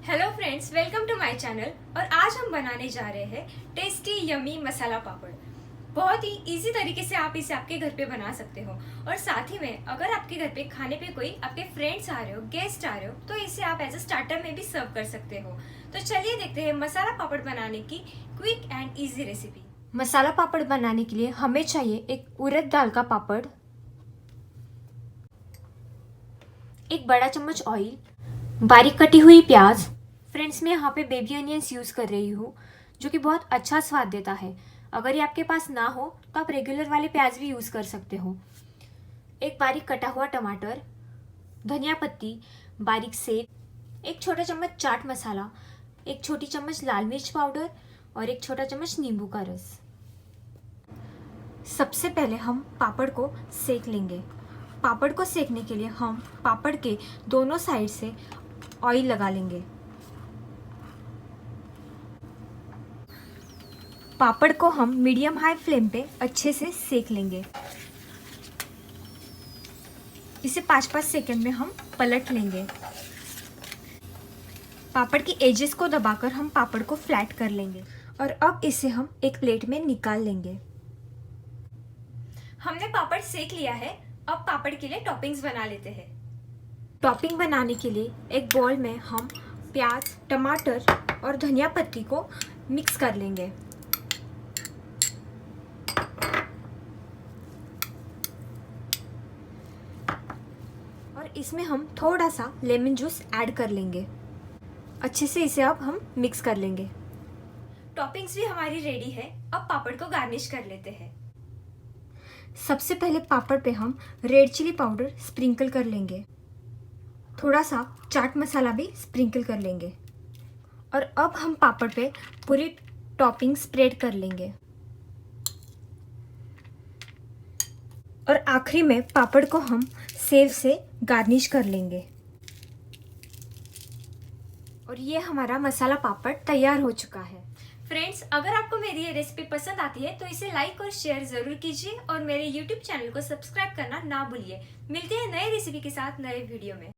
Hello friends, welcome to my channel. और आज हम बनाने जा रहे हैं टेस्टी यमी मसाला पापड़। बहुत ही इजी तरीके से आप इसे आपके घर पे बना सकते हो। और साथ ही में अगर आपके घर पे खाने पे कोई आपके फ्रेंड्स आ रहे हो, गेस्ट आ रहे हो, तो इसे आप एज अ स्टार्टर में भी सर्व कर सकते हो। तो चलिए देखते हैं मसाला पापड़ बनाने की quick and easy recipe. Masala papad बनाने के लिए हमें चाहिए एक उड़द दाल का पापड़, एक बड़ा चम्मच ऑयल, बारीक कटी हुई प्याज। फ्रेंड्स, मैं यहाँ पे बेबी अनियंस यूज़ कर रही हूँ जो कि बहुत अच्छा स्वाद देता है। अगर ये आपके पास ना हो तो आप रेगुलर वाले प्याज भी यूज़ कर सकते हो। एक बारीक कटा हुआ टमाटर, धनिया पत्ती बारीक सेक, एक छोटा चम्मच चाट मसाला, एक छोटी चम्मच लाल मिर्च पाउडर और एक छोटा चम्मच नींबू का रस। सबसे पहले हम पापड़ को सेक लेंगे। पापड़ को सेकने के लिए हम पापड़ के दोनों साइड से ऑयल लगा लेंगे। पापड़ को हम मीडियम हाई फ्लेम पे अच्छे से सेक लेंगे। इसे 5-5 सेकंड में हम पलट लेंगे। पापड़ की एजेस को दबाकर हम पापड़ को फ्लैट कर लेंगे और अब इसे हम एक प्लेट में निकाल लेंगे। हमने पापड़ सेक लिया है। अब पापड़ के लिए टॉपिंग्स बना लेते हैं। टॉपिंग बनाने के लिए एक बाउल में हम प्याज, टमाटर और धनिया पत्ती को मिक्स कर लेंगे। और इसमें हम थोड़ा सा लेमन जूस ऐड कर लेंगे। अच्छे से इसे अब हम मिक्स कर लेंगे। टॉपिंग्स भी हमारी रेडी है। अब पापड़ को गार्निश कर लेते हैं। सबसे पहले पापड़ पे हम रेड चिली पाउडर स्प्रिंकल कर लेंगे। थोड़ा सा चाट मसाला भी स्प्रिंकल कर लेंगे। और अब हम पापड़ पे पूरी टॉपिंग स्प्रेड कर लेंगे। और आखिरी में पापड़ को हम सेव से गार्निश कर लेंगे। और ये हमारा मसाला पापड़ तैयार हो चुका है। फ्रेंड्स, अगर आपको मेरी ये रेसिपी पसंद आती है तो इसे लाइक और शेयर ज़रूर कीजिए और मेरे YouTube चैनल को सब्सक्राइब करना ना भूलिए। मिलते हैं नए रेसिपी के साथ नए वीडियो में।